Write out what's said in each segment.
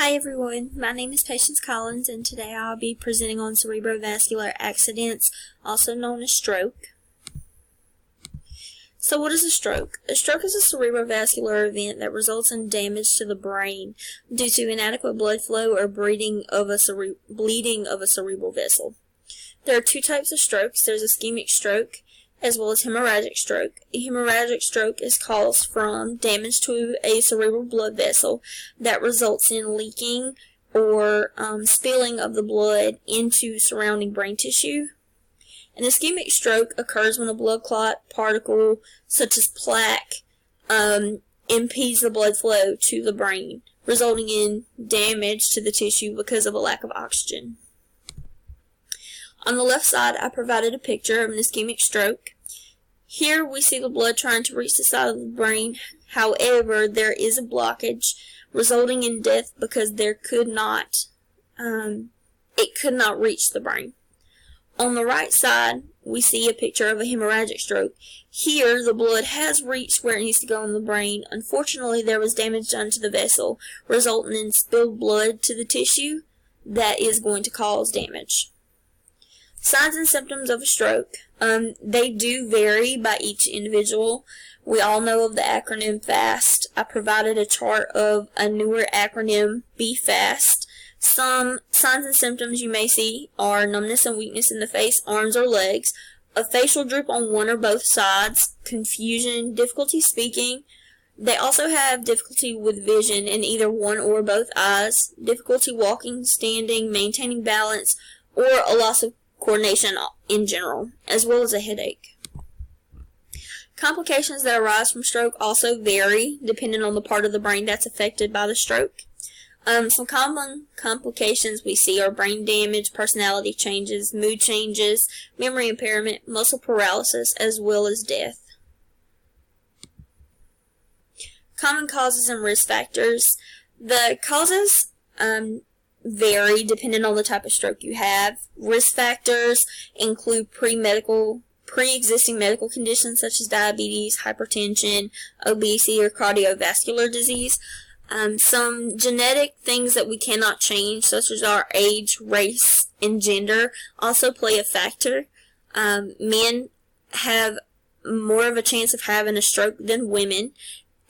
Hi everyone, my name is Patience Collins and today I'll be presenting on cerebrovascular accidents, also known as stroke. So what is a stroke? A stroke is a cerebrovascular event that results in damage to the brain due to inadequate blood flow or bleeding of a cerebral vessel. There are two types of strokes. There's ischemic stroke as well as hemorrhagic stroke. A hemorrhagic stroke is caused from damage to a cerebral blood vessel that results in leaking or spilling of the blood into surrounding brain tissue. An ischemic stroke occurs when a blood clot particle, such as plaque, impedes the blood flow to the brain, resulting in damage to the tissue because of a lack of oxygen. On the left side, I provided a picture of an ischemic stroke. Here we see the blood trying to reach the side of the brain. However, there is a blockage resulting in death because it could not reach the brain. On the right side, we see a picture of a hemorrhagic stroke. Here, the blood has reached where it needs to go in the brain. Unfortunately, there was damage done to the vessel, resulting in spilled blood to the tissue that is going to cause damage. Signs and symptoms of a stroke. They do vary by each individual. We all know of the acronym FAST. I provided a chart of a newer acronym, BFAST. Some signs and symptoms you may see are numbness and weakness in the face, arms, or legs, a facial droop on one or both sides, confusion, difficulty speaking. They also have difficulty with vision in either one or both eyes, difficulty walking, standing, maintaining balance, or a loss of coordination in general, as well as a headache. Complications that arise from stroke also vary depending on the part of the brain that's affected by the stroke. Some common complications we see are brain damage, personality changes, mood changes, memory impairment, muscle paralysis, as well as death. Common causes and risk factors. The causes vary depending on the type of stroke you have. Risk factors include pre-existing medical conditions such as diabetes, hypertension, obesity, or cardiovascular disease. Some genetic things that we cannot change, such as our age, race, and gender, also play a factor. Men have more of a chance of having a stroke than women.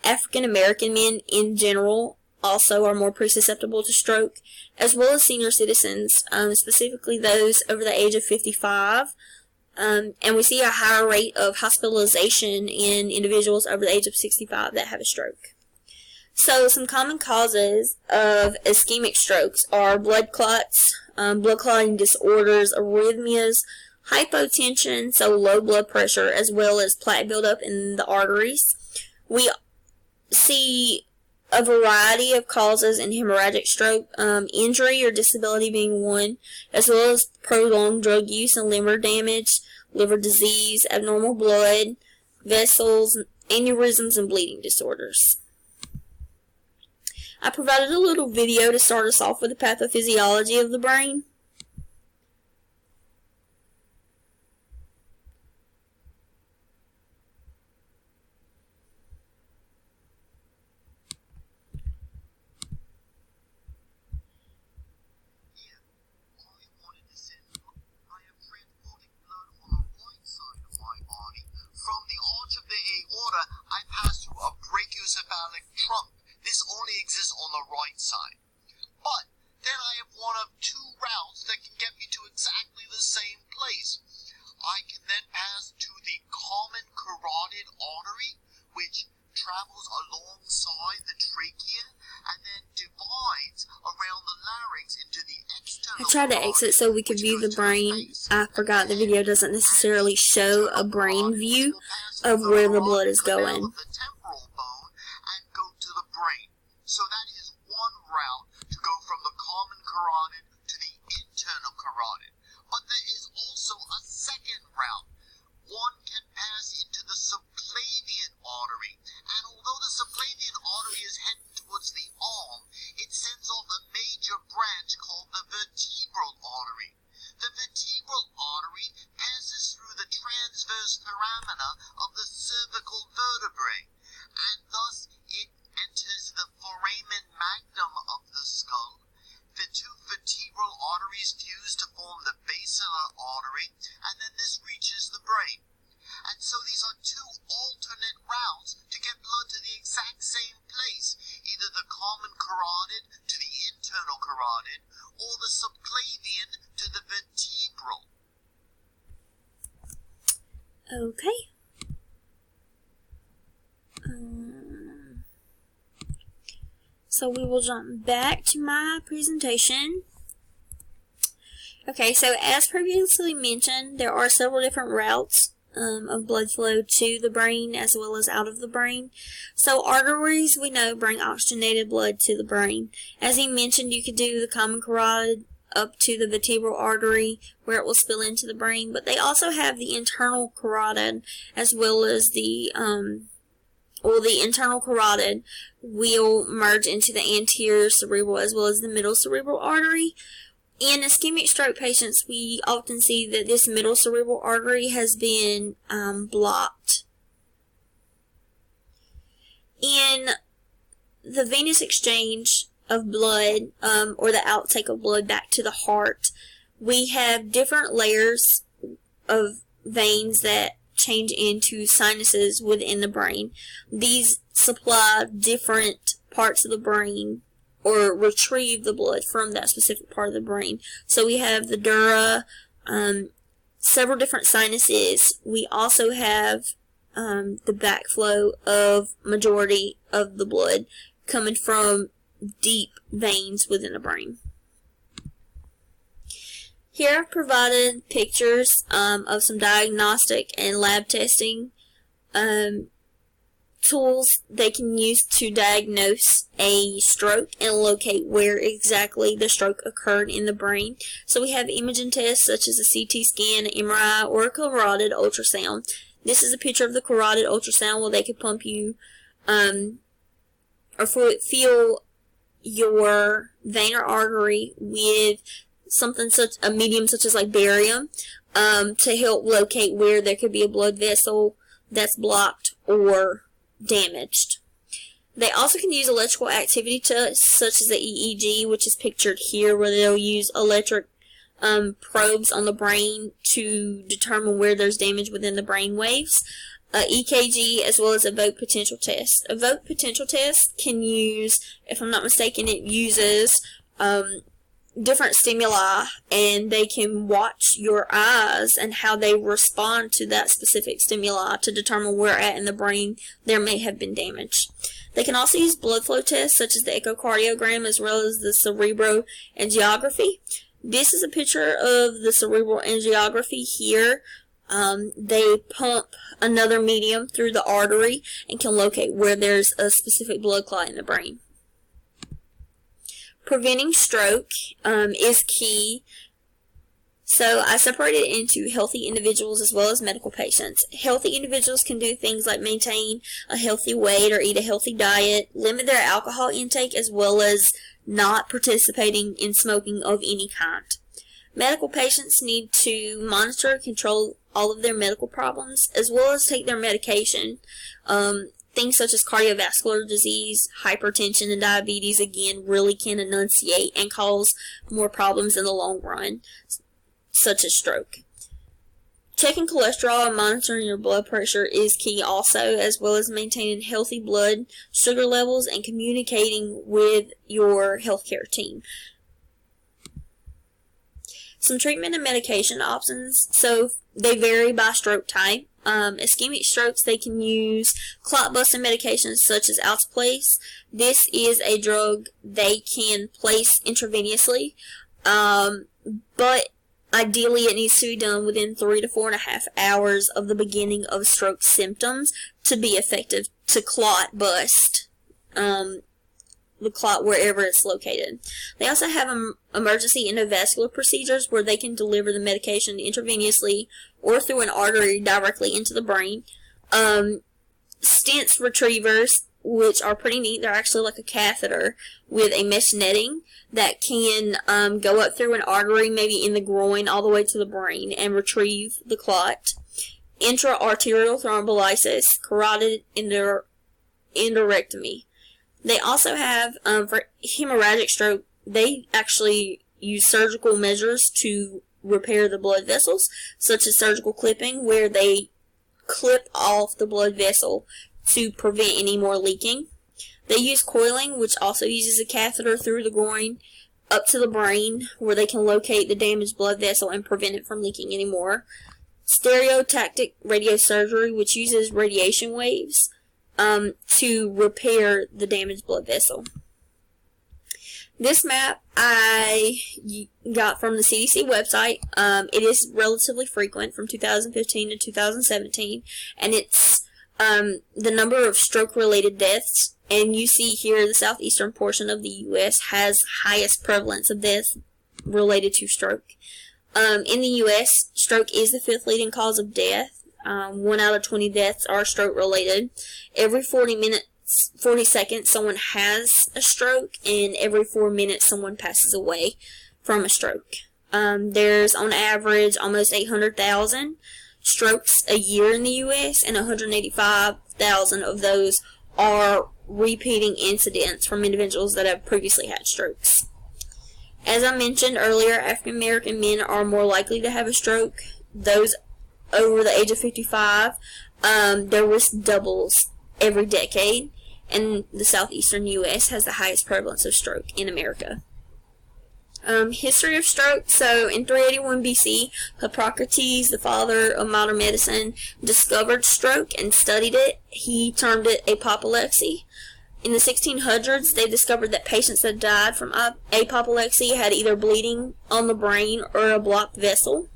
African American men in general also are more susceptible to stroke, as well as senior citizens, specifically those over the age of 55. And we see a higher rate of hospitalization in individuals over the age of 65 that have a stroke. So some common causes of ischemic strokes are blood clots, blood clotting disorders, arrhythmias, hypotension, so low blood pressure, as well as plaque buildup in the arteries. We see a variety of causes in hemorrhagic stroke, injury or disability being one, as well as prolonged drug use and liver damage, liver disease, abnormal blood vessels, aneurysms, and bleeding disorders. I provided a little video to start us off with the pathophysiology of the brain. From the arch of the aorta, I pass through a brachiocephalic trunk. This only exists on the right side. But then I have one of two routes that can get me to exactly the same place. I can then pass to the common carotid artery, which travels alongside the trachea and then divides around the larynx into the external. I tried to exit so we could view the brain. I forgot the video doesn't necessarily show a brain view of where the blood is going. So that is one route to go from the common carotid to the internal carotid. But there is also a second route. One can pass into the subclavian artery. And although the subclavian artery is heading towards the arm, it sends off a major branch called the vertebral artery. The vertebral artery passes through the transverse foramina of the cervical vertebrae. carotid or the subclavian to the vertebral. Okay. So we will jump back to my presentation. Okay, so as previously mentioned, there are several different routes of blood flow to the brain as well as out of the brain. So arteries, we know, bring oxygenated blood to the brain. As he mentioned, you could do the common carotid up to the vertebral artery where it will spill into the brain, but they also have the internal carotid as well as the internal carotid will merge into the anterior cerebral as well as the middle cerebral artery. In ischemic stroke patients, we often see that this middle cerebral artery has been blocked. In the venous exchange of blood, or the outtake of blood back to the heart, we have different layers of veins that change into sinuses within the brain. These supply different parts of the brain or retrieve the blood from that specific part of the brain. So we have the dura, several different sinuses. We also have the backflow of majority of the blood coming from deep veins within the brain. Here I've provided pictures of some diagnostic and lab testing tools they can use to diagnose a stroke and locate where exactly the stroke occurred in the brain. So we have imaging tests such as a CT scan, an MRI, or a carotid ultrasound. This is a picture of the carotid ultrasound where they could pump you or feel your vein or artery with something such a medium such as like barium to help locate where there could be a blood vessel that's blocked or damaged. They also can use electrical activity tests such as the EEG, which is pictured here, where they'll use electric probes on the brain to determine where there's damage within the brain waves. EKG as well as a Vogt potential test. A Vogt potential test can use, if I'm not mistaken, it uses different stimuli, and they can watch your eyes and how they respond to that specific stimuli to determine where at in the brain there may have been damage. They can also use blood flow tests such as the echocardiogram as well as the cerebroangiography. This is a picture of the cerebral angiography here. They pump another medium through the artery and can locate where there's a specific blood clot in the brain. Preventing stroke is key. So I separated it into healthy individuals as well as medical patients. Healthy individuals can do things like maintain a healthy weight or eat a healthy diet, limit their alcohol intake, as well as not participating in smoking of any kind. Medical patients need to monitor and control all of their medical problems as well as take their medication. Things such as cardiovascular disease, hypertension, and diabetes, again, really can enunciate and cause more problems in the long run, such as stroke. Checking cholesterol and monitoring your blood pressure is key also, as well as maintaining healthy blood sugar levels and communicating with your healthcare team. Some treatment and medication options, so they vary by stroke type. Ischemic strokes, they can use clot-busting medications such as Alteplase. This is a drug they can place intravenously, but ideally it needs to be done within 3 to 4.5 hours of the beginning of stroke symptoms to be effective to clot bust the clot wherever it's located. They also have emergency endovascular procedures where they can deliver the medication intravenously or through an artery directly into the brain. Stents retrievers, which are pretty neat. They're actually like a catheter with a mesh netting that can go up through an artery, maybe in the groin, all the way to the brain and retrieve the clot. Intra-arterial thrombolysis, carotid endarterectomy. They also have, for hemorrhagic stroke, they actually use surgical measures to repair the blood vessels, such as surgical clipping, where they clip off the blood vessel to prevent any more leaking. They use coiling, which also uses a catheter through the groin up to the brain where they can locate the damaged blood vessel and prevent it from leaking anymore. Stereotactic radiosurgery, which uses radiation waves to repair the damaged blood vessel. This map I got from the CDC website. It is relatively frequent from 2015 to 2017, and it's the number of stroke-related deaths. And you see here the southeastern portion of the U.S. has highest prevalence of deaths related to stroke. In the U.S., stroke is the 5th leading cause of death. 1 out of 20 deaths are stroke-related. Every 40 seconds, someone has a stroke, and every 4 minutes, someone passes away from a stroke. There's, on average, almost 800,000 strokes a year in the U.S., and 185,000 of those are repeating incidents from individuals that have previously had strokes. As I mentioned earlier, African American men are more likely to have a stroke. Those over the age of 55, their risk doubles every decade, and the southeastern U.S. has the highest prevalence of stroke in America. History of stroke. So in 381 BC, Hippocrates, the father of modern medicine, discovered stroke and studied it. He termed it apoplexy. In the 1600s, they discovered that patients that died from apoplexy had either bleeding on the brain or a blocked vessel.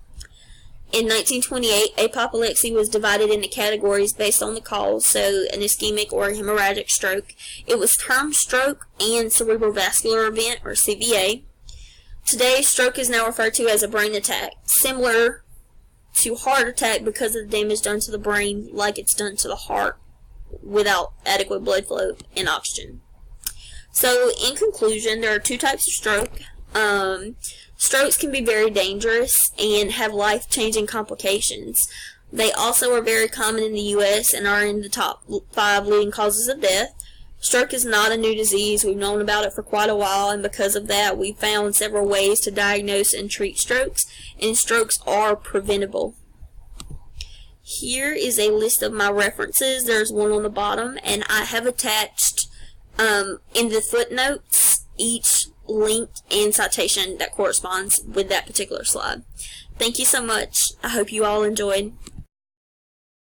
In 1928, apoplexy was divided into categories based on the cause, so an ischemic or hemorrhagic stroke. It was termed stroke and cerebrovascular event, or CVA. Today, stroke is now referred to as a brain attack, similar to heart attack because of the damage done to the brain, like it's done to the heart without adequate blood flow and oxygen. So, in conclusion, there are 2 types of stroke. Strokes can be very dangerous and have life-changing complications. They also are very common in the U.S. and are in the top 5 leading causes of death. Stroke is not a new disease. We've known about it for quite a while, and because of that, we've found several ways to diagnose and treat strokes, and strokes are preventable. Here is a list of my references. There's one on the bottom, and I have attached in the footnotes each link and citation that corresponds with that particular slide. Thank you so much. I hope you all enjoyed.